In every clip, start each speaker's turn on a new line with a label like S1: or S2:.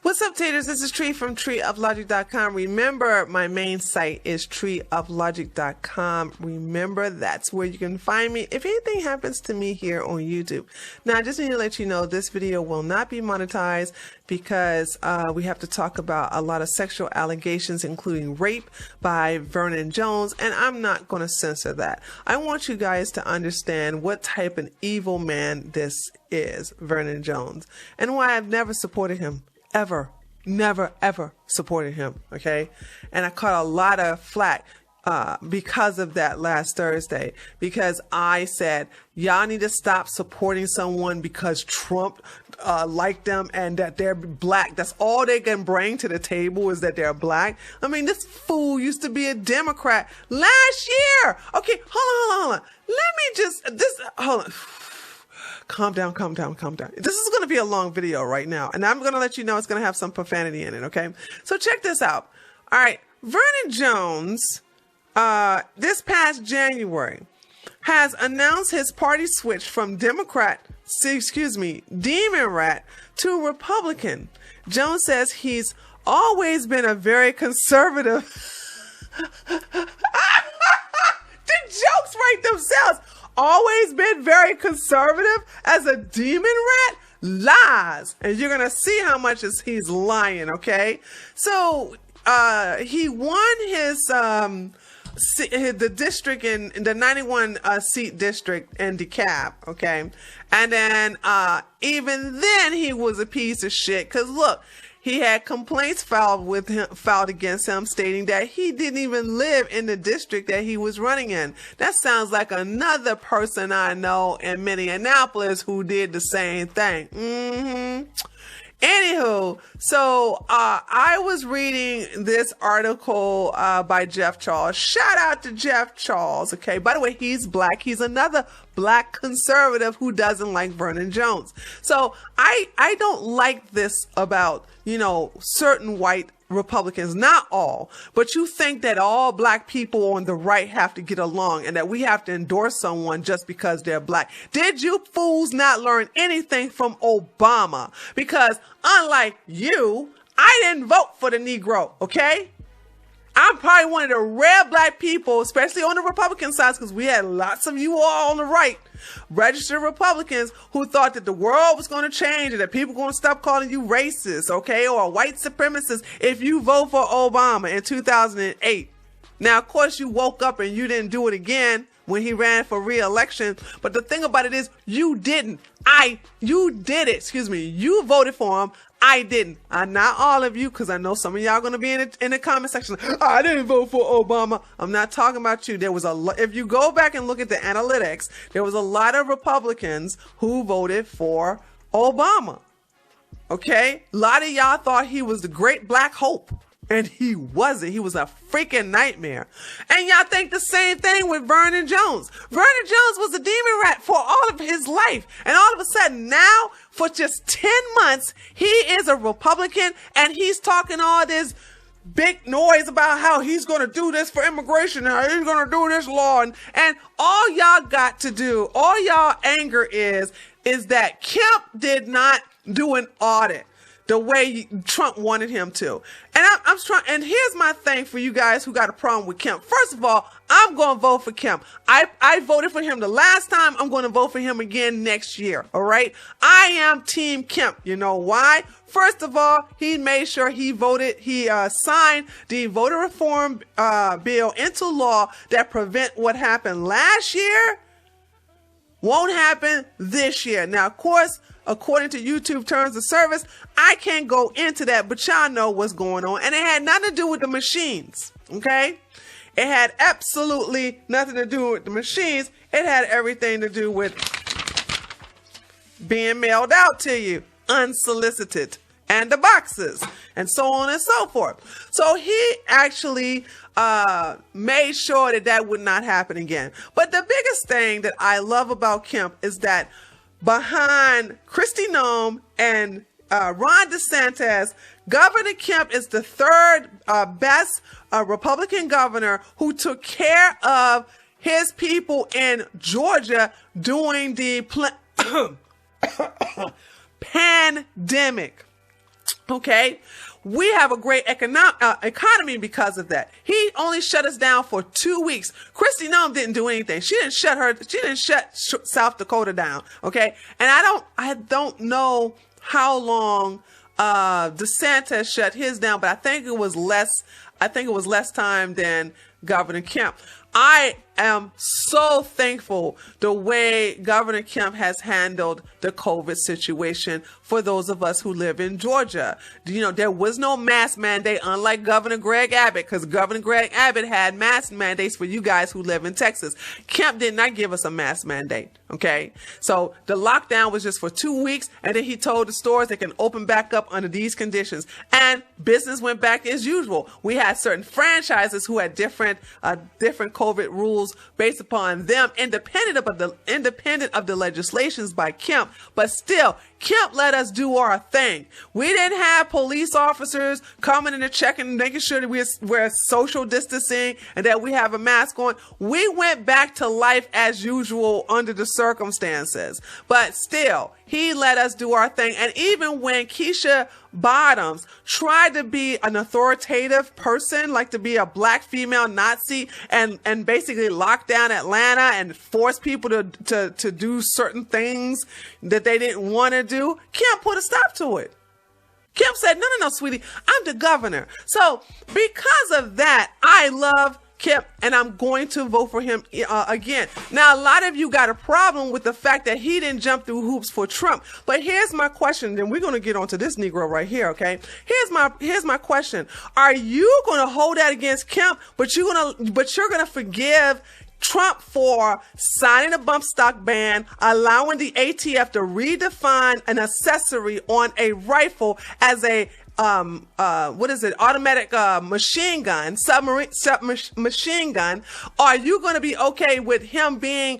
S1: What's up, taters? This is Tree from treeoflogic.com. Remember, my main site is treeoflogic.com. Remember, that's where you can find me if anything happens to me here on YouTube. Now, I just need to let you know this video will not be monetized because we have to talk about a lot of sexual allegations, including rape by Vernon Jones, and I'm not going to censor that. I want you guys to understand what type of evil man this is, Vernon Jones, and why I've never supported him. Ever. Never, ever supported him. Okay. And I caught a lot of flack because of that last Thursday, because I said, y'all need to stop supporting someone because Trump liked them and that they're black. That's all they can bring to the table is that they're black. I mean, this fool used to be a Democrat last year. Okay. Hold on. Hold on. Calm down. This is going to be a long video right now, and I'm going to let you know it's going to have some profanity in it, okay? So check this out. All right, Vernon Jones, this past January, has announced his party switch from demon rat to Republican. Jones says he's always been a very conservative. The jokes write themselves. Always been very conservative as a demon rat? Lies. And you're going to see how much he's lying, okay? So he won the district in the 91 seat district in DeKalb, okay? And then even then he was a piece of shit because look, he had complaints filed against him stating that he didn't even live in the district that he was running in. That sounds like another person I know in Minneapolis who did the same thing. Anywho, so I was reading this article by Jeff Charles. Shout out to Jeff Charles, okay? By the way, he's black. He's another black conservative who doesn't like Vernon Jones. So I don't like this about, certain white Republicans, not all, but you think that all black people on the right have to get along and that we have to endorse someone just because they're black. Did you fools not learn anything from Obama? Because unlike you, I didn't vote for the Negro, okay? I'm probably one of the rare black people, especially on the Republican side, because we had lots of you all on the right, registered Republicans who thought that the world was going to change and that people were going to stop calling you racist, okay, or white supremacists if you vote for Obama in 2008. Now, of course, you woke up and you didn't do it again when he ran for re-election. But the thing about it is you didn't. You did it. Excuse me. You voted for him. I didn't. Not all of you, because I know some of y'all going to be in the comment section. I didn't vote for Obama. I'm not talking about you. There was if you go back and look at the analytics, there was a lot of Republicans who voted for Obama. Okay? A lot of y'all thought he was the great black hope. And he wasn't. He was a freaking nightmare. And y'all think the same thing with Vernon Jones. Vernon Jones was a demon rat for all of his life. And all of a sudden now, for just 10 months, he is a Republican and he's talking all this big noise about how he's going to do this for immigration, how he's going to do this law. And all y'all got to do, all y'all anger is that Kemp did not do an audit the way Trump wanted him to. And I'm trying, and here's my thing for you guys who got a problem with Kemp. First of all, I'm going to vote for Kemp. I voted for him the last time. I'm going to vote for him again next year. All right. I am Team Kemp. You know why? First of all, he made sure he signed the voter reform bill into law that prevent what happened last year won't happen this year. Now, of course, according to YouTube terms of service, I can't go into that, but y'all know what's going on. And it had nothing to do with the machines, okay? It had absolutely nothing to do with the machines. It had everything to do with being mailed out to you, unsolicited, and the boxes, and so on and so forth. So he actually made sure that would not happen again. But the biggest thing that I love about Kemp is that behind Kristi Noem and Ron DeSantis, Governor Kemp is the third best Republican governor who took care of his people in Georgia during the pandemic. Okay, we have a great economy because of that. He only shut us down for 2 weeks. Kristi Noem didn't do anything. She didn't shut South Dakota down. Okay, and I don't know how long DeSantis shut his down, but I think it was less time than Governor Kemp. I am so thankful the way Governor Kemp has handled the COVID situation for those of us who live in Georgia. You know, there was no mask mandate, unlike Governor Greg Abbott, because Governor Greg Abbott had mask mandates for you guys who live in Texas. Kemp did not give us a mask mandate. Okay, so the lockdown was just for 2 weeks, and then he told the stores they can open back up under these conditions, and business went back as usual. We had certain franchises who had different COVID rules based upon them, independent of the legislations by Kemp, but still, Kemp let us do our thing. We didn't have police officers coming in and checking, making sure that we're social distancing and that we have a mask on. We went back to life as usual under the circumstances, but still, he let us do our thing. And even when Keisha Bottoms tried to be an authoritative person, like to be a black female Nazi, and basically lock down Atlanta and force people to do certain things that they didn't want to do, Kemp put a stop to it. Kemp said, no, sweetie, I'm the governor. So because of that, I love Kemp, and I'm going to vote for him again. Now, a lot of you got a problem with the fact that he didn't jump through hoops for Trump. But here's my question, and we're going to get onto this Negro right here, okay? Here's my question. Are you going to hold that against Kemp, but you're going to forgive Trump for signing a bump stock ban, allowing the ATF to redefine an accessory on a rifle as a automatic machine gun, machine gun? Are you going to be okay with him being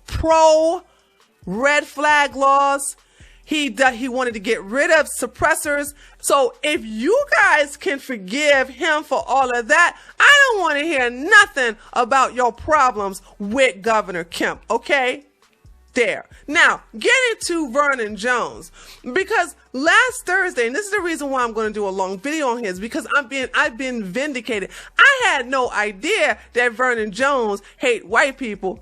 S1: pro red flag laws? He wanted to get rid of suppressors. So if you guys can forgive him for all of that, I don't want to hear nothing about your problems with Governor Kemp, okay? There. Now, getting to Vernon Jones, because last Thursday, and this is the reason why I'm going to do a long video on his, because I've been vindicated. I had no idea that Vernon Jones hate white people.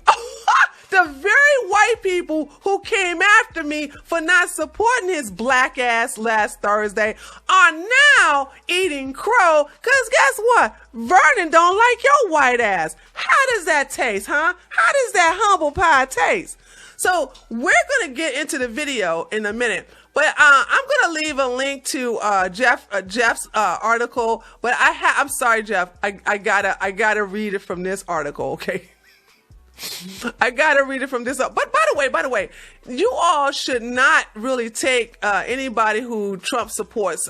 S1: The very white people who came after me for not supporting his black ass last Thursday are now eating crow, because guess what? Vernon don't like your white ass. How does that taste, huh? How does that humble pie taste? So we're going to get into the video in a minute, but I'm going to leave a link to Jeff's article. But I'm sorry, Jeff. I gotta read it from this article, okay? I gotta read it from this. But by the way, you all should not really take anybody who Trump supports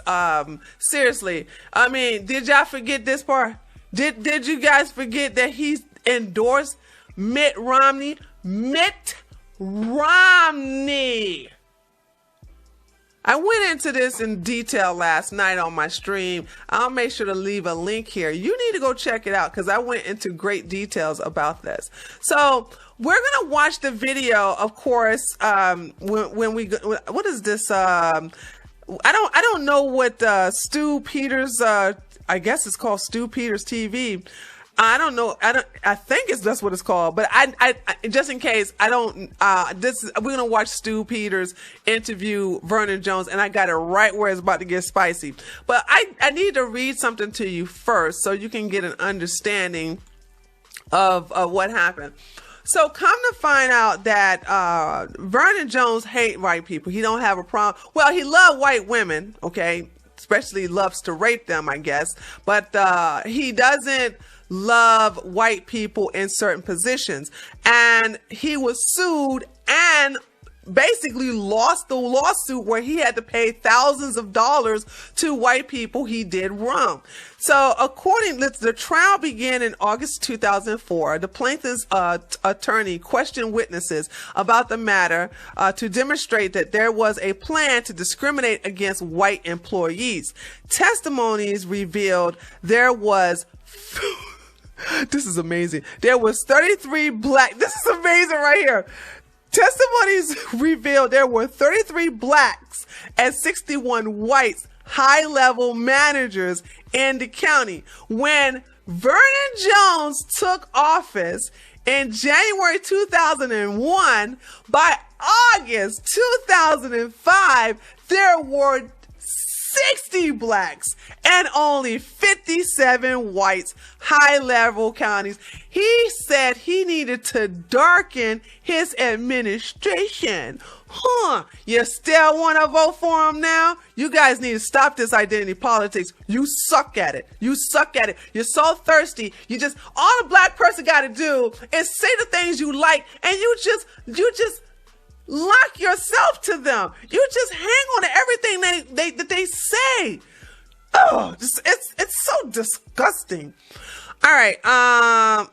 S1: seriously. I mean, did y'all forget this part? Did you guys forget that he's endorsed Mitt Romney? Mitt Romney. I went into this in detail last night on my stream. I'll make sure to leave a link here. You need to go check it out because I went into great details about this. So we're going to watch the video, of course, when we go, what is this? I don't know what Stu Peters, I guess it's called Stu Peters TV. I don't know. I think that's what it's called. But I just in case I don't. We're gonna watch Stu Peters interview Vernon Jones, and I got it right where it's about to get spicy. But I need to read something to you first, so you can get an understanding of what happened. So come to find out that Vernon Jones hate white people. He don't have a problem. Well, he loved white women. Okay, especially loves to rape them, I guess. But he doesn't love white people in certain positions, and he was sued and basically lost the lawsuit where he had to pay thousands of dollars to white people he did wrong. So the trial began in August 2004. The plaintiff's attorney questioned witnesses about the matter to demonstrate that there was a plan to discriminate against white employees. Testimonies revealed there was this is amazing. There was 33 black. This is amazing right here. Testimonies revealed there were 33 blacks and 61 whites high-level managers in the county. When Vernon Jones took office in January 2001, by August 2005, there were 60 blacks and only 57 whites, high-level counties. He said he needed to darken his administration. You still want to vote for him now? You guys need to stop this identity politics. You suck at it. You suck at it. You're so thirsty. All a black person got to do is say the things you like, and you just lock yourself to them. You just hang on to everything that they say. Oh, it's so disgusting. All right,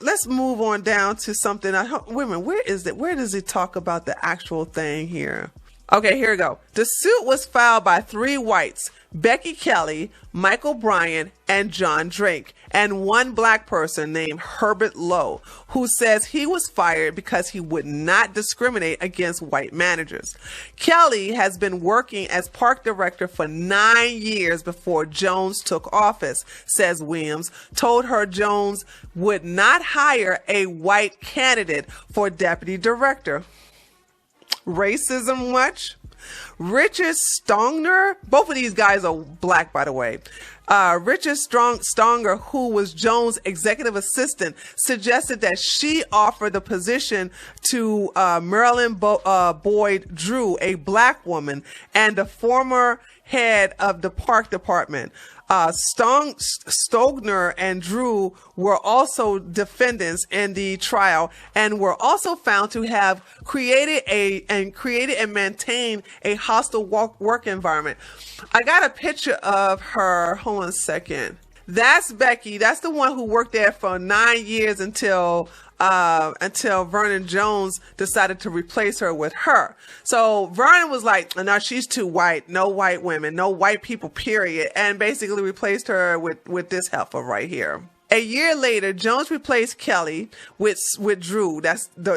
S1: let's move on down to something. Wait a minute, where is it? Where does it talk about the actual thing here? Okay, here we go. The suit was filed by 3 whites, Becky Kelly, Michael Bryant, and John Drake, and 1 black person named Herbert Lowe, who says he was fired because he would not discriminate against white managers. Kelly has been working as park director for 9 years before Jones took office, says Williams, told her Jones would not hire a white candidate for deputy director. Racism much? Richard Stonger, both of these guys are black, by the way. Richard Stonger, who was Jones' executive assistant, suggested that she offer the position to Marilyn Boyd Drew, a black woman, and the former head of the park department. Stogner and Drew were also defendants in the trial and were also found to have created and maintained a hostile work environment. I got a picture of her. Hold on a second. That's Becky. That's the one who worked there for 9 years until Vernon Jones decided to replace her with her. So Vernon was like, no, she's too white. No white women, no white people, period. And basically replaced her with this heifer right here. A year later, Jones replaced Kelly with Drew.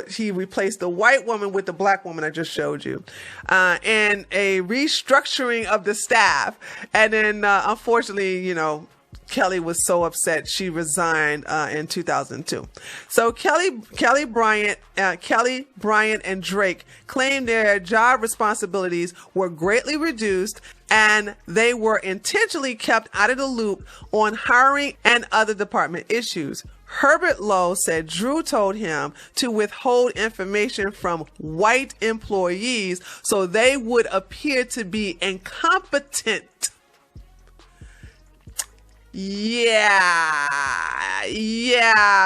S1: He replaced the white woman with the black woman I just showed you. And a restructuring of the staff. And then, unfortunately, Kelly was so upset she resigned in 2002. So Kelly Bryant, and Drake claimed their job responsibilities were greatly reduced and they were intentionally kept out of the loop on hiring and other department issues. Herbert Lowe said Drew told him to withhold information from white employees so they would appear to be incompetent. Yeah.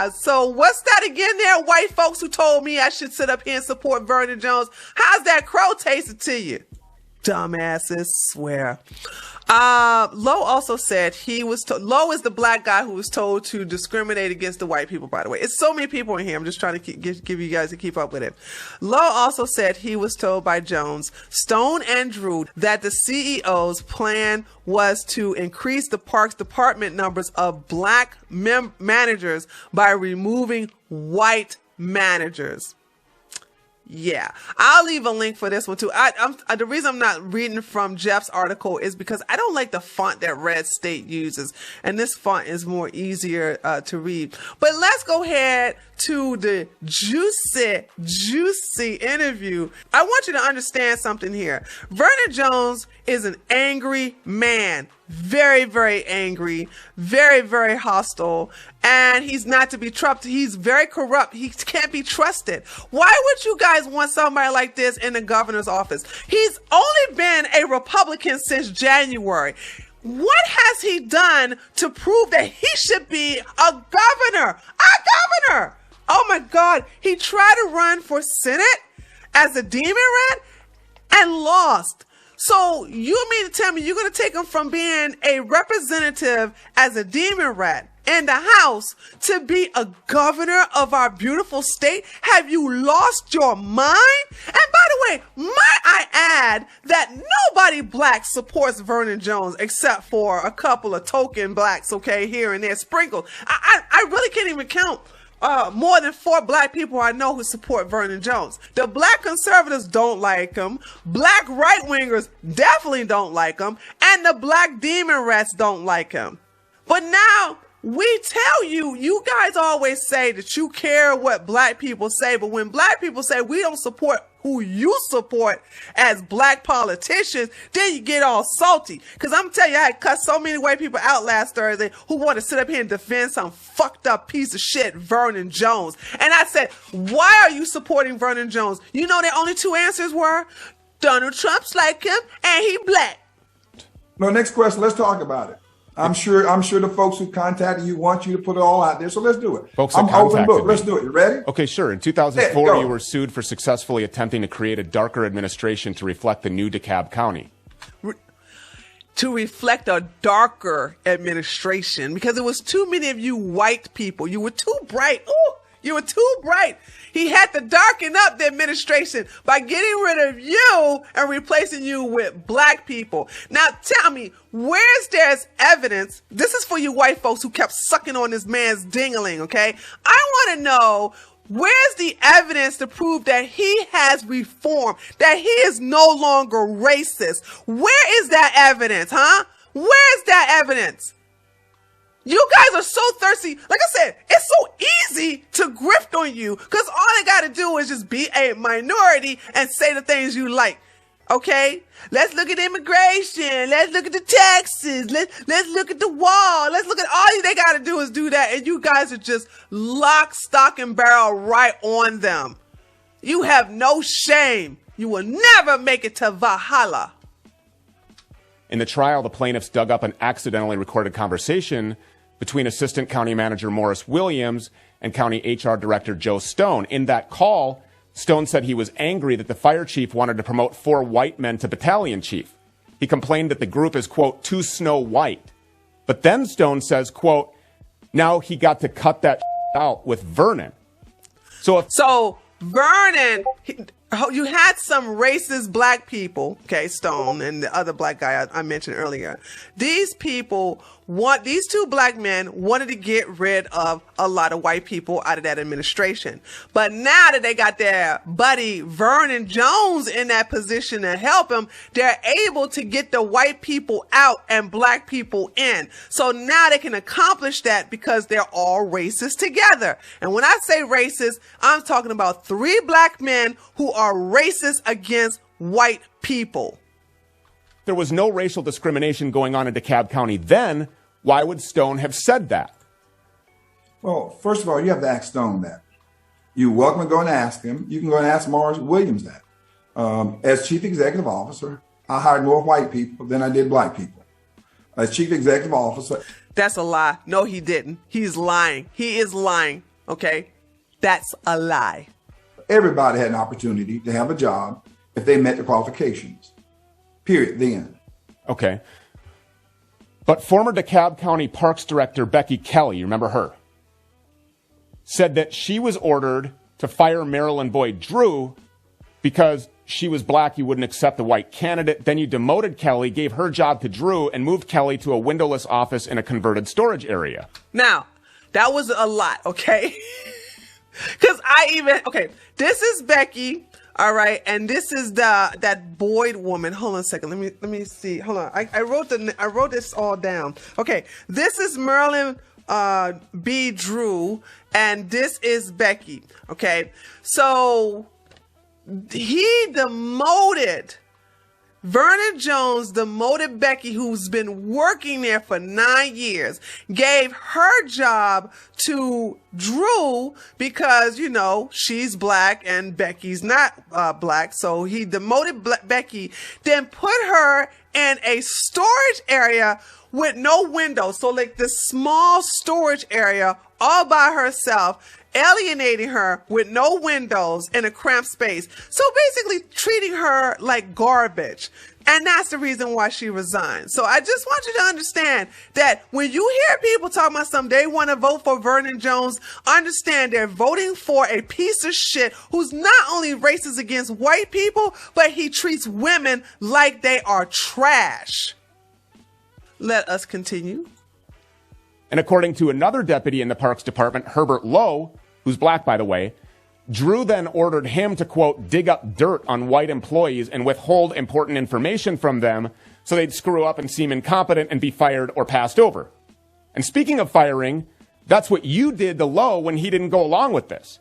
S1: So what's that again there, white folks who told me I should sit up here and support Vernon Jones? How's that crow tasted to you? Dumbasses, swear. Lowe also said Lowe is the black guy who was told to discriminate against the white people, by the way. It's so many people in here. I'm just trying to give you guys to keep up with it. Lowe also said he was told by Jones, Stone, and Drew that the CEO's plan was to increase the park's department numbers of black managers by removing white managers. Yeah, I'll leave a link for this one too. The reason I'm not reading from Jeff's article is because I don't like the font that Red State uses, and this font is more easier to read. But let's go ahead to the juicy interview. I want you to understand something here. Vernon Jones is an angry man. Very, very angry, very, very hostile, and he's not to be trusted. He's very corrupt. He can't be trusted. Why would you guys want somebody like this in the governor's office? He's only been a Republican since January. What has he done to prove that he should be a governor? A governor! Oh my God. He tried to run for Senate as a demon rat and lost. So you mean to tell me you're going to take him from being a representative as a demon rat in the House to be a governor of our beautiful state? Have you lost your mind? And by the way, might I add that nobody black supports Vernon Jones except for a couple of token blacks, okay, here and there sprinkled. I really can't even count more than 4 black people I know who support Vernon Jones. The black conservatives don't like him. Black right-wingers definitely don't like him. And the black demon rats don't like him. But now, we tell you, you guys always say that you care what black people say, but when black people say we don't support who you support as black politicians, then you get all salty. Because I'm telling you, I had cut so many white people out last Thursday who want to sit up here and defend some fucked up piece of shit, Vernon Jones. And I said, why are you supporting Vernon Jones? You know their only 2 answers were, Donald Trump's like him and he black.
S2: No, next question, let's talk about it. I'm sure the folks who contacted you want you to put it all out there, so let's do it.
S3: Folks
S2: I'm open book.
S3: me.
S2: Let's do it. You ready?
S3: Okay, sure. In 2004, you were sued for successfully attempting to create a darker administration to reflect the new DeKalb County.
S1: To reflect a darker administration, because it was too many of you white people. You were too bright. Ooh, you were too bright. He had to darken up the administration by getting rid of you and replacing you with black people. Now tell me, where's there's evidence? This is for you white folks who kept sucking on this man's dingling, okay? I want to know, where's the evidence to prove that he has reformed, that he is no longer racist? Where is that evidence, huh? Where's that evidence? You guys are so thirsty. Like I said, it's so easy to grift on you because all they got to do is just be a minority and say the things you like. Okay? Let's look at immigration. Let's look at the taxes. Let's look at the wall. Let's look at all they got to do is do that. And you guys are just lock, stock, and barrel right on them. You have no shame. You will never make it to Valhalla.
S3: In the trial, the plaintiffs dug up an accidentally recorded conversation between Assistant County Manager Morris Williams and County HR Director Joe Stone. In that call, Stone said he was angry that the fire chief wanted to promote 4 white men to battalion chief. He complained that the group is, quote, too Snow White. But then Stone says, quote, now he got to cut that out with Vernon. So
S1: Vernon, you had some racist black people, okay, Stone and the other black guy I mentioned earlier. These 2 black men wanted to get rid of a lot of white people out of that administration. But now that they got their buddy Vernon Jones in that position to help him, they're able to get the white people out and black people in. So now they can accomplish that because they're all racist together. And when I say racist, I'm talking about 3 black men who are racist against white people.
S3: There was no racial discrimination going on in DeKalb County then. Why would Stone have said that?
S2: Well, first of all, you have to ask Stone that. You're welcome to go and ask him. You can go and ask Morris Williams that. As chief executive officer, I hired more white people than I did black people. As chief executive officer.
S1: That's a lie. No, he didn't. He's lying. He is lying. Okay? That's a lie.
S2: Everybody had an opportunity to have a job if they met the qualifications. Period. The end.
S3: Okay. But former DeKalb County Parks Director Becky Kelly, you remember her, said that she was ordered to fire Marilyn Boyd Drew because she was black, you wouldn't accept the white candidate. Then you demoted Kelly, gave her job to Drew, and moved Kelly to a windowless office in a converted storage area.
S1: Now, that was a lot, okay? Because this is Becky. All right, and this is that Boyd woman. Hold on a second. Let me see. Hold on. I wrote this all down. Okay, this is Marilyn B. Drew, and this is Becky. Okay, so he demoted Vernon Jones, demoted Becky, who's been working there for 9 years, gave her job to Drew because, you know, she's black and Becky's not black. So he demoted Becky, then put her in a storage area with no windows. So like this small storage area all by herself, alienating her with no windows in a cramped space. So basically treating her like garbage. And that's the reason why she resigned. So I just want you to understand that when you hear people talking about something, they want to vote for Vernon Jones, understand they're voting for a piece of shit who's not only racist against white people, but he treats women like they are trash. Let us continue.
S3: And according to another deputy in the Parks Department, Herbert Lowe, who's black, by the way. Drew then ordered him to, quote, dig up dirt on white employees and withhold important information from them so they'd screw up and seem incompetent and be fired or passed over. And speaking of firing, that's what you did to Lowe when he didn't go along with this.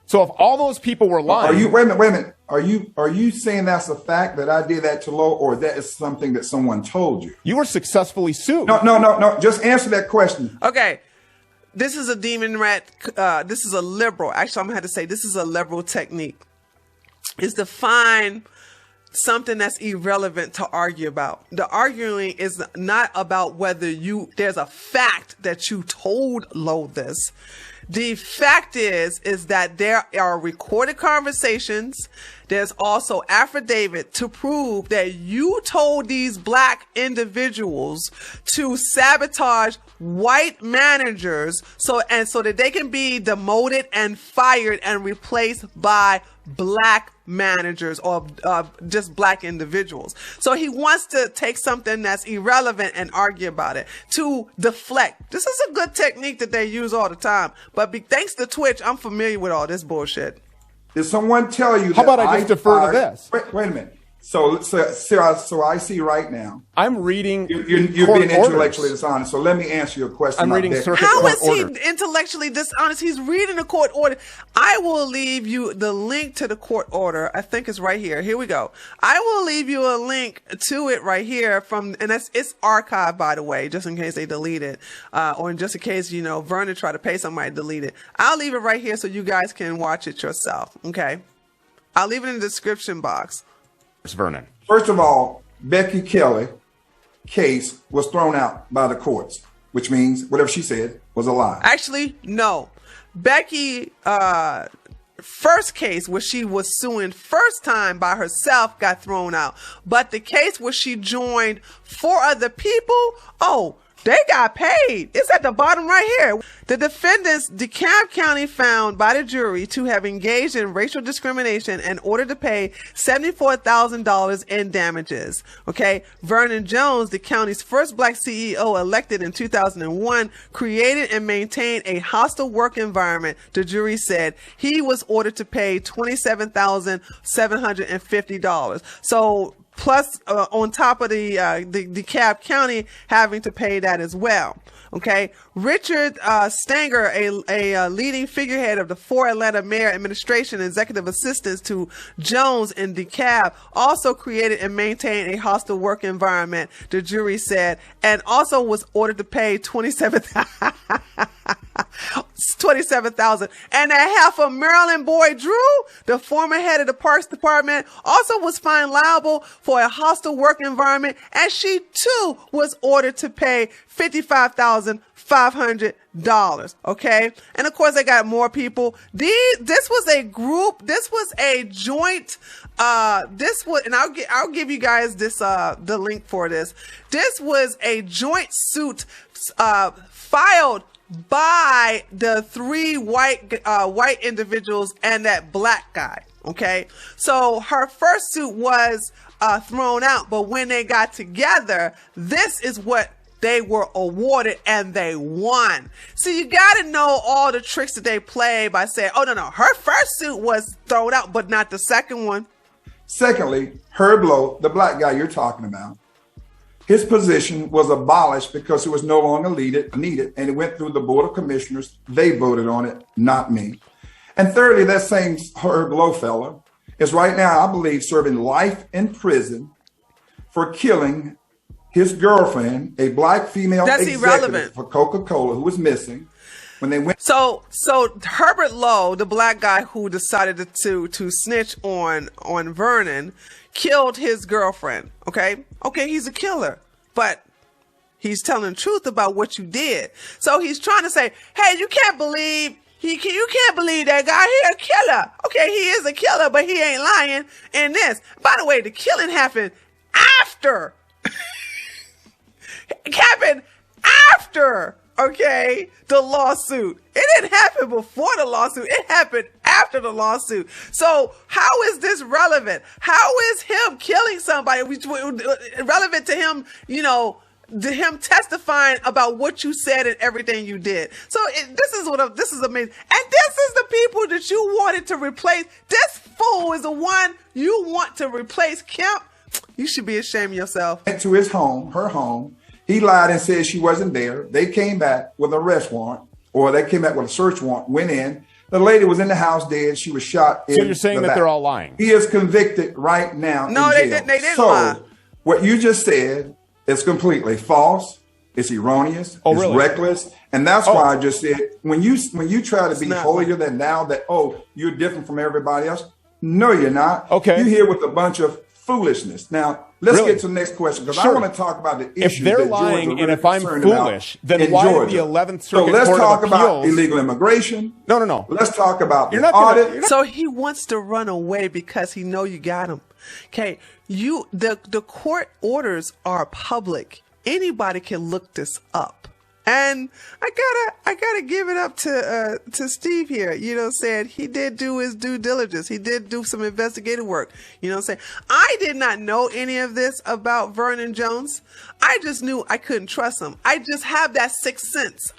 S3: So if all those people were lying...
S2: Wait a minute. Are you saying that's a fact that I did that to Lowe, or that is something that someone told you?
S3: You were successfully sued.
S2: No. Just answer that question.
S1: Okay. This is a demon rat. This is a liberal. Actually, I'm going to have to say this is a liberal technique. Is to find something that's irrelevant to argue about. The arguing is not about whether there's a fact that you told Lowe this. The fact is that there are recorded conversations. There's also affidavit to prove that you told these black individuals to sabotage white managers so that they can be demoted and fired and replaced by black managers or just black individuals. So he wants to take something that's irrelevant and argue about it to deflect. This is a good technique that they use all the time. But thanks to Twitch, I'm familiar with all this bullshit.
S2: Did someone tell you?
S3: How about I just defer to this?
S2: Wait a minute. So I see right now.
S3: I'm reading.
S2: You're being intellectually dishonest. So let me answer your question.
S3: I'm reading circuit
S1: How
S3: court
S1: is he
S3: order.
S1: intellectually dishonest? He's reading a court order. I will leave you the link to the court order. I think it's right here. Here we go. I will leave you a link to it right here and it's archived, by the way, just in case they delete it, or just in case Vernon tried to pay somebody to delete it. I'll leave it right here so you guys can watch it yourself. Okay, I'll leave it in the description box.
S3: Vernon.
S2: First of all, Becky Kelly case was thrown out by the courts, which means whatever she said was a lie.
S1: Actually, no. Becky, first case where she was suing first time by herself got thrown out. But the case where she joined 4 other people, they got paid. It's at the bottom right here. The defendants, DeKalb County found by the jury to have engaged in racial discrimination and ordered to pay $74,000 in damages. Okay. Vernon Jones, the county's first black CEO elected in 2001, created and maintained a hostile work environment. The jury said he was ordered to pay $27,750. So, plus on top of the DeKalb County having to pay that as well. Okay. Richard Stanger, a leading figurehead of the 4 Atlanta mayor administration, executive assistants to Jones in DeKalb, also created and maintained a hostile work environment, the jury said, and also was ordered to pay $27,000. And that half of Maryland boy Drew, the former head of the Parks Department, also was found liable for a hostile work environment, and she too was ordered to pay $55,500. Okay. And of course they got more people. This was a group. This was a joint. And I'll give you guys this, the link for this. This was a joint suit, filed by the 3 white individuals and that black guy. Okay. So her first suit was, thrown out, but when they got together, this is what they were awarded and they won. So you got to know all the tricks that they play by saying, oh, no, her first suit was thrown out, but not the second one.
S2: Secondly, Herb Lowe, the black guy you're talking about, his position was abolished because it was no longer needed, and it went through the Board of Commissioners. They voted on it, not me. And thirdly, that same Herb Lowe fella is right now, I believe, serving life in prison for killing his girlfriend, a black female executive for Coca-Cola who was missing when they went.
S1: So Herbert Lowe, the black guy who decided to snitch on Vernon, killed his girlfriend. Okay, he's a killer, but he's telling the truth about what you did. So he's trying to say, hey, you can't believe that guy. He a killer. Okay, he is a killer, but he ain't lying in this. By the way, the killing happened after. Okay, the lawsuit. It didn't happen before the lawsuit. It happened after the lawsuit. So how is this relevant? How is him killing somebody relevant to him, him testifying about what you said and everything you did. So this is amazing. And this is the people that you wanted to replace. This fool is the one you want to replace Kemp. You should be ashamed of yourself.
S2: Went to his home, her home. He lied and said she wasn't there. They came back with an arrest warrant, or they came back with a search warrant, went in. The lady was in the house dead. She was shot in the back. So
S3: you're saying that they're all lying?
S2: He is convicted right now.
S1: No, they didn't lie.
S2: What you just said is completely false. It's erroneous. It's
S3: really?
S2: Reckless. And that's why I just said, when you try to be holier than thou, that, you're different from everybody else. No, you're not.
S3: Okay.
S2: You're here with a bunch of foolishness. Now, let's get to the next question, because I want to talk about the issues.
S3: If they're
S2: that
S3: lying
S2: Georgia
S3: and if I'm foolish, then
S2: in
S3: why
S2: Georgia.
S3: the 11th Circuit
S2: So let's
S3: Court
S2: talk
S3: of
S2: about
S3: Appeals?
S2: illegal immigration.
S3: No.
S2: Let's talk about
S3: You're
S2: the
S3: not gonna-
S2: audit.
S1: So he wants to run away because he know you got him. Okay, the court orders are public. Anybody can look this up. And I gotta give it up to Steve here. You know what I'm saying? He did do his due diligence. He did do some investigative work. You know what I'm saying? I did not know any of this about Vernon Jones. I just knew I couldn't trust him. I just have that sixth sense.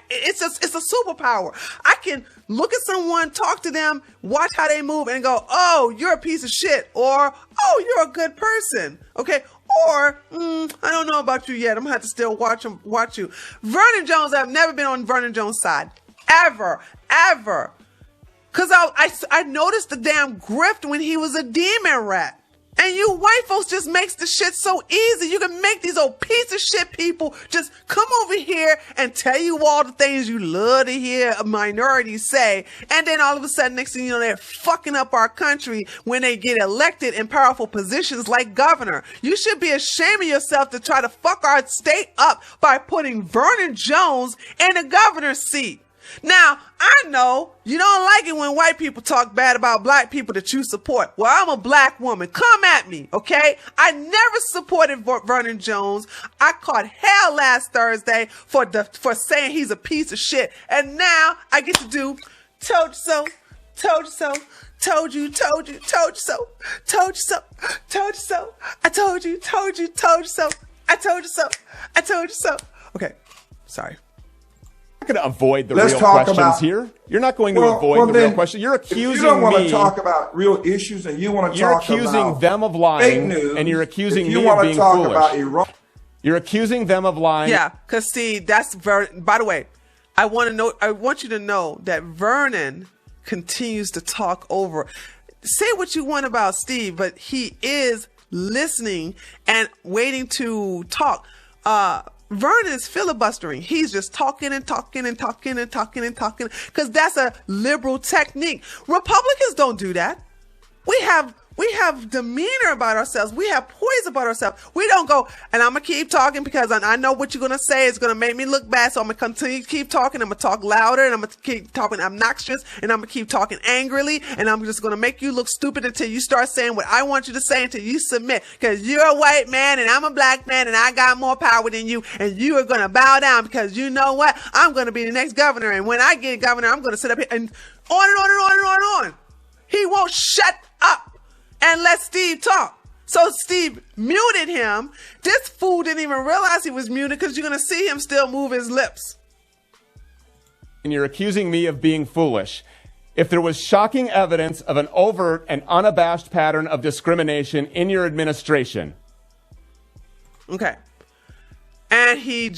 S1: It's a superpower. I can look at someone, talk to them, watch how they move, and go, "Oh, you're a piece of shit," or "Oh, you're a good person." Okay. Or, I don't know about you yet. I'm going to have to still watch you. Vernon Jones, I've never been on Vernon Jones' side. Ever. Because I noticed the damn grift when he was a demon rat. And you white folks just makes the shit so easy. You can make these old piece of shit people just come over here and tell you all the things you love to hear a minority say. And then all of a sudden, next thing you know, they're fucking up our country when they get elected in powerful positions like governor. You should be ashamed of yourself to try to fuck our state up by putting Vernon Jones in the governor's seat. Now, I know you don't like it when white people talk bad about black people that you support. Well, I'm a black woman. Come at me, okay? I never supported Vernon Jones. I caught hell last Thursday for saying he's a piece of shit. And now I get to do told you so, told you so, told you so, told you so, told you so, I told you so, I told you so, I told you so. Okay, sorry.
S3: You're not going to avoid the real questions here. You're not going to avoid the real question. You're accusing me.
S2: You don't want to talk about real issues, and you want to talk about
S3: You're accusing them of lying, and you're accusing me of being foolish. You're accusing them of lying.
S1: Yeah, because see, that's by the way, I want you to know that Vernon continues to talk over. Say what you want about Steve, but he is listening and waiting to talk. Vernon is filibustering. He's just talking and talking and talking and talking and talking because that's a liberal technique. Republicans don't do that. We have demeanor about ourselves. We have poise about ourselves. We don't go, and I'm going to keep talking because I know what you're going to say is going to make me look bad. So I'm going to continue to keep talking. I'm going to talk louder, and I'm going to keep talking obnoxious, and I'm going to keep talking angrily, and I'm just going to make you look stupid until you start saying what I want you to say, until you submit, because you're a white man and I'm a black man and I got more power than you, and you are going to bow down because you know what? I'm going to be the next governor, and when I get governor, I'm going to sit up here and on and on and on and on and on. He won't shut up and let Steve talk. So Steve muted him. This fool didn't even realize he was muted because you're going to see him still move his lips.
S3: And you're accusing me of being foolish. If there was shocking evidence of an overt and unabashed pattern of discrimination in your administration.
S1: Okay. And he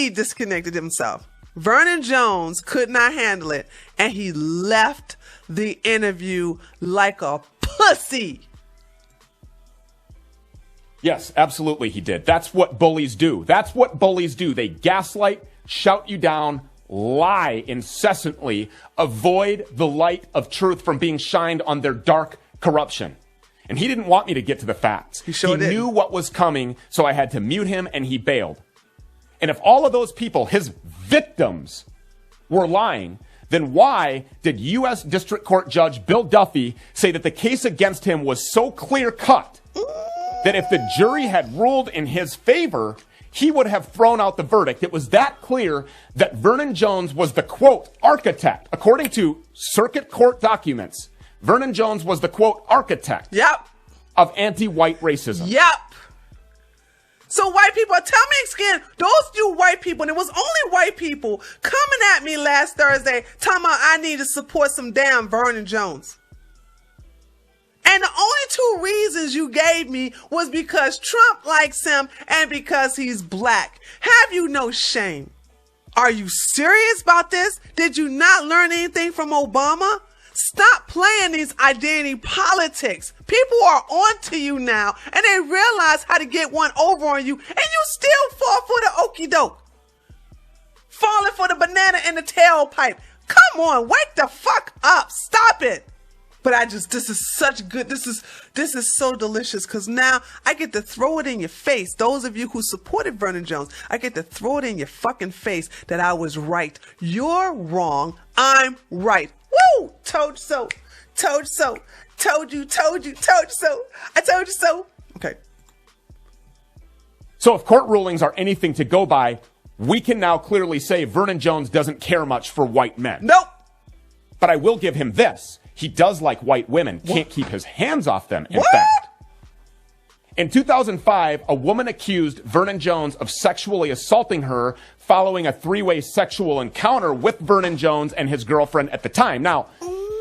S1: disconnected himself. Vernon Jones could not handle it, and he left the interview like a pussy.
S3: Yes, absolutely he did. That's what bullies do. That's what bullies do. They gaslight, shout you down, lie incessantly, avoid the light of truth from being shined on their dark corruption. And he didn't want me to get to the facts. He knew what was coming, so I had to mute him, and he bailed. And if all of those people, his victims, were lying, then why did U.S. District Court Judge Bill Duffy say that the case against him was so clear-cut that if the jury had ruled in his favor, he would have thrown out the verdict? It was that clear that Vernon Jones was the, quote, architect. According to circuit court documents, Vernon Jones was the, quote, architect
S1: Yep.
S3: of anti-white racism.
S1: Yep. So white people, tell me again, those you white people, and it was only white people coming at me last Thursday talking about I need to support some damn Vernon Jones. And the only two reasons you gave me was because Trump likes him and because he's black. Have you no shame? Are you serious about this? Did you not learn anything from Obama? Stop playing these identity politics. People are on to you now, and they realize how to get one over on you, and you still fall for the okie doke. Falling for the banana in the tailpipe. Come on, wake the fuck up. Stop it. But this is such good. This is so delicious because now I get to throw it in your face. Those of you who supported Vernon Jones, I get to throw it in your fucking face that I was right. You're wrong. I'm right. Woo! Told you so. Told you so. Told you so. I told you so. Okay.
S3: So if court rulings are anything to go by, we can now clearly say Vernon Jones doesn't care much for white men.
S1: Nope.
S3: But I will give him this. He does like white women, can't keep his hands off them, in fact. In 2005, a woman accused Vernon Jones of sexually assaulting her following a three-way sexual encounter with Vernon Jones and his girlfriend at the time. Now,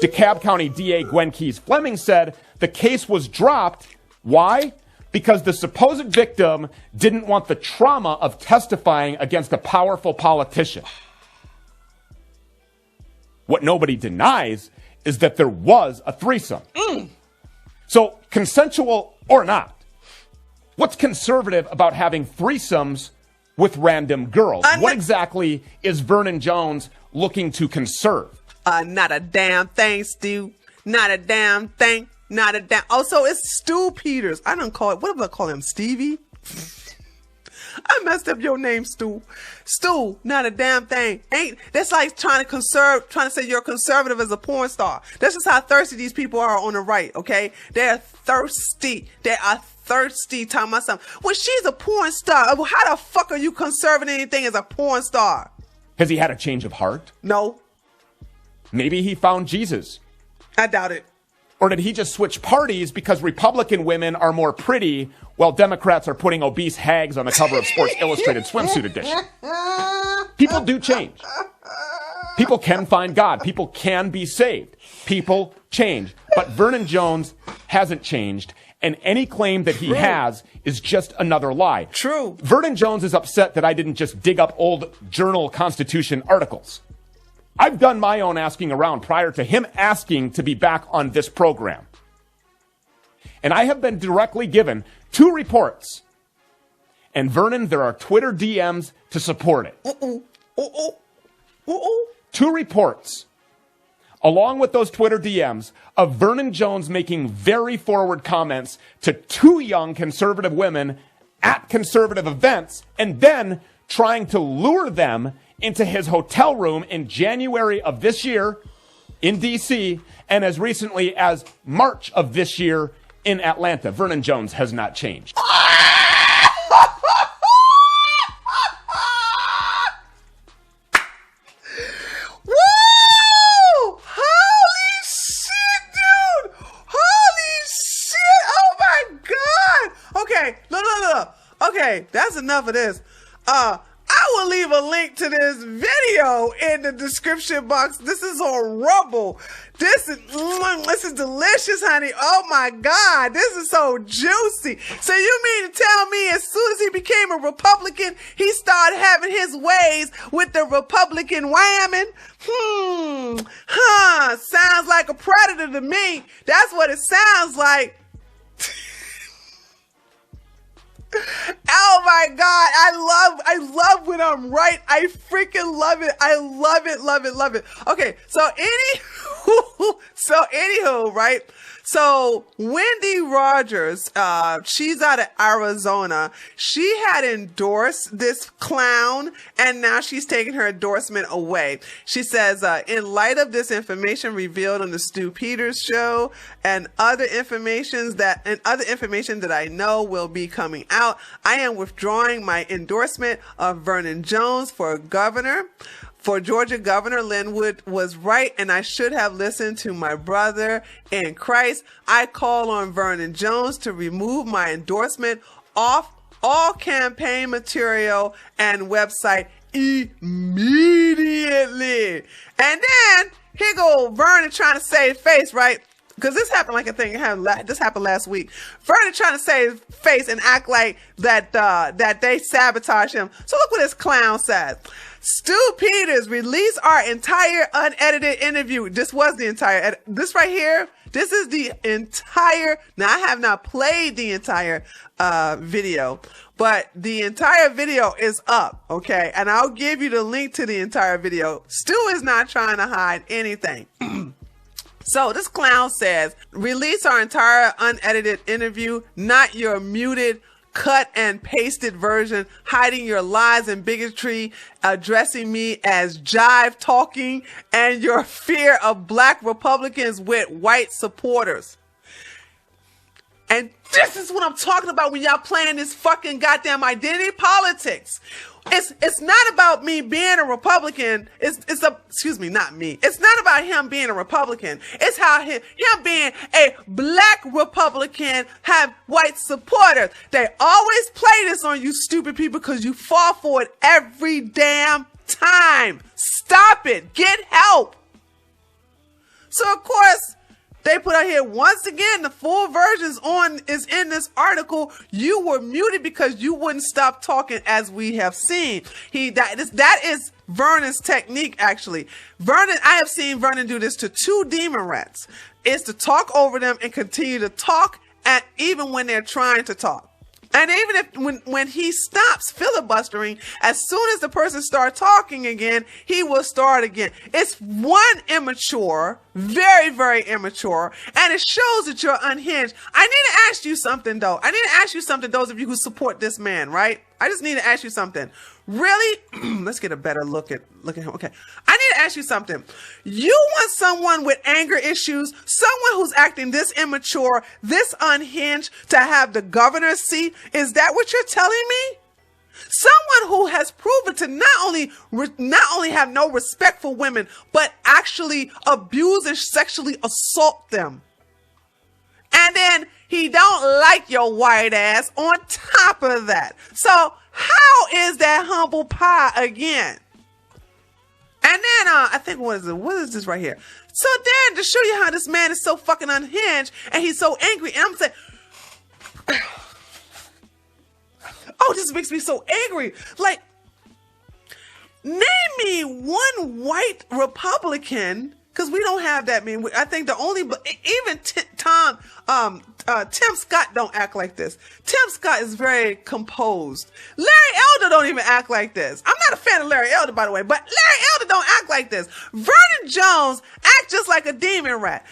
S3: DeKalb County DA Gwen Keyes Fleming said the case was dropped. Why? Because the supposed victim didn't want the trauma of testifying against a powerful politician. What nobody denies is that there was a threesome. So, consensual or not, what's conservative about having threesomes with random girls? What exactly is Vernon Jones looking to conserve?
S1: Not a damn thing, Stu. Not a damn thing. Not a damn. Oh, so it's Stu Peters. I don't call it. What do I call him? Stevie? I messed up your name, Stu. Stu, not a damn thing. That's like trying to say you're conservative as a porn star. That's just how thirsty these people are on the right, okay? They're thirsty. They are thirsty talking about something. Well, she's a porn star. How the fuck are you conserving anything as a porn star?
S3: Has he had a change of heart?
S1: No.
S3: Maybe he found Jesus.
S1: I doubt it.
S3: Or did he just switch parties because Republican women are more pretty while Democrats are putting obese hags on the cover of Sports Illustrated Swimsuit Edition? People do change. People can find God. People can be saved. People change. But Vernon Jones hasn't changed, and any claim that he has is just another lie.
S1: True.
S3: Vernon Jones is upset that I didn't just dig up old Journal-Constitution articles. I've done my own asking around prior to him asking to be back on this program. And I have been directly given 2 reports. And Vernon, there are Twitter DMs to support it. 2 reports, along with those Twitter DMs, of Vernon Jones making very forward comments to 2 young conservative women at conservative events and then trying to lure them into his hotel room in January of this year in D.C. and as recently as March of this year in Atlanta. Vernon Jones has not changed.
S1: Woo! Holy shit, dude! Holy shit! Oh my God! Okay, look. Okay, that's enough of this. I will leave a link to this video in the description box. This is horrible. This is delicious, honey. Oh my God, this is so juicy. So you mean to tell me as soon as he became a Republican, he started having his ways with the Republican whamming? Sounds like a predator to me. That's what it sounds like. Oh my God, I love when I'm right. I freaking love it. I love it. Okay, so anywho, right? So Wendy Rogers, she's out of Arizona. She had endorsed this clown, and now she's taking her endorsement away. She says, in light of this information revealed on the Stu Peters show and other information that I know will be coming out, I am withdrawing my endorsement of Vernon Jones for governor. For Georgia Governor, Linwood was right, and I should have listened to my brother in Christ. I call on Vernon Jones to remove my endorsement off all campaign material and website immediately. And then here go Vernon trying to save face, right? Because this happened like a thing. This happened last week. Vernon trying to save face and act like that they sabotage him. So look what this clown says. Stu Peters, release our entire unedited interview. This was the entire, this right here, this is the entire, now I have not played the entire video, but the entire video is up, okay? And I'll give you the link to the entire video. Stu is not trying to hide anything. So this clown says, release our entire unedited interview, not your muted, cut and pasted version, hiding your lies and bigotry, addressing me as jive talking, and your fear of black Republicans with white supporters. And this is what I'm talking about when y'all playing this fucking goddamn identity politics. It's not about me being a Republican. Excuse me, not me. It's not about him being a Republican. It's how him being a black Republican have white supporters. They always play this on you stupid people because you fall for it every damn time. Stop it. Get help. So of course, they put out here once again, the full versions is in this article. You were muted because you wouldn't stop talking, as we have seen. That is Vernon's technique, actually. I have seen Vernon do this to 2 demon rats. Is to talk over them and continue to talk, even when they're trying to talk. And even if when he stops filibustering, as soon as the person starts talking again, he will start again. It's one immature, very, very immature, and it shows that you're unhinged. I need to ask you something, though. I need to ask you something, those of you who support this man, right? I just need to ask you something. Really? Let's get a better look at him. Okay. I need to ask you something. You want someone with anger issues, someone who's acting this immature, this unhinged to have the governor's seat? Is that what you're telling me? Someone who has proven to not only have no respect for women, but actually abuse and sexually assault them. And then he don't like your white ass on top of that. So how is that humble pie again? And then I think what is this right here? So then to show you how this man is so fucking unhinged and he's so angry, and I'm saying, oh, this makes me so angry. Like, name me one white Republican, because we don't have that many. I think the only, even Tim Scott don't act like this. Tim Scott is very composed. Larry Elder don't even act like this. I'm not a fan of Larry Elder, by the way, but Larry Elder don't act like this. Vernon Jones act just like a demon rat.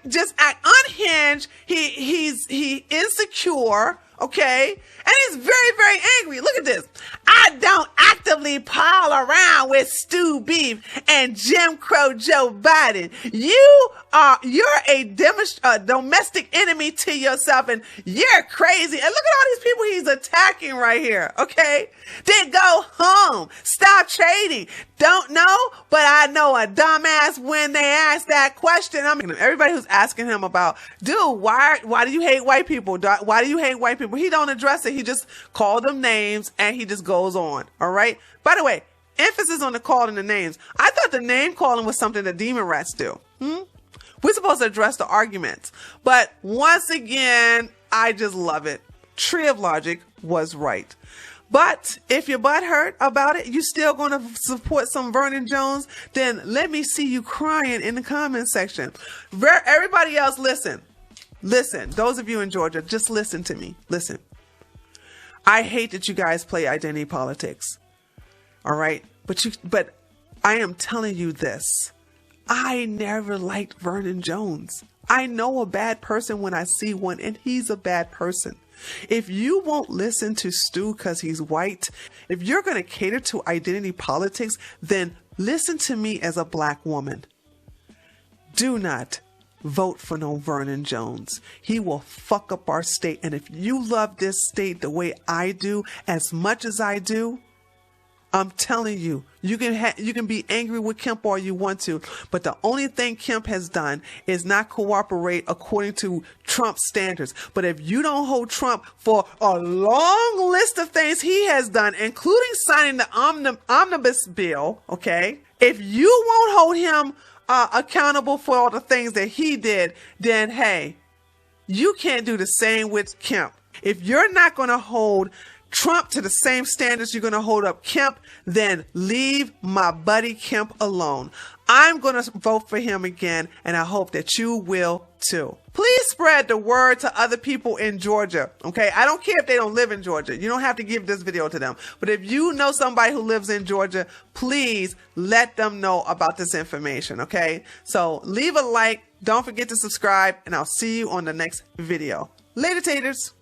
S1: Just act unhinged. He's insecure. Okay? And he's very, very angry. Look at this. I don't actively pile around with Stu Beef and Jim Crow Joe Biden. You're a domestic enemy to yourself, and you're crazy. And look at all these people he's attacking right here. Okay? Then go home. Stop trading. Don't know, but I know a dumbass when they ask that question. I mean, everybody who's asking him about, dude, why do you hate white people? Why do you hate white people? He don't address it. He just called them names and he just goes on. All right. By the way, emphasis on the calling the names. I thought the name calling was something that demon rats do. We're supposed to address the arguments. But once again, I just love it. Tree of Logic was right. But if your butt hurt about it, you still going to support some Vernon Jones, then let me see you crying in the comment section. Everybody else, listen. Listen. Those of you in Georgia, just listen to me. Listen. I hate that you guys play identity politics. All right? But I am telling you this. I never liked Vernon Jones. I know a bad person when I see one, and he's a bad person. If you won't listen to Stu because he's white, if you're going to cater to identity politics, then listen to me as a black woman. Do not vote for no Vernon Jones. He will fuck up our state. And if you love this state the way I do, as much as I do, I'm telling you, you can be angry with Kemp all you want to, but the only thing Kemp has done is not cooperate according to Trump's standards. But if you don't hold Trump for a long list of things he has done, including signing the omnibus bill, okay, if you won't hold him accountable for all the things that he did, then hey, you can't do the same with Kemp. If you're not going to hold Trump to the same standards you're going to hold up Kemp, then leave my buddy Kemp alone. I'm going to vote for him again, and I hope that you will too. Please spread the word to other people in Georgia, okay? I don't care if they don't live in Georgia. You don't have to give this video to them. But if you know somebody who lives in Georgia, please let them know about this information, okay? So leave a like. Don't forget to subscribe, and I'll see you on the next video. Later, taters.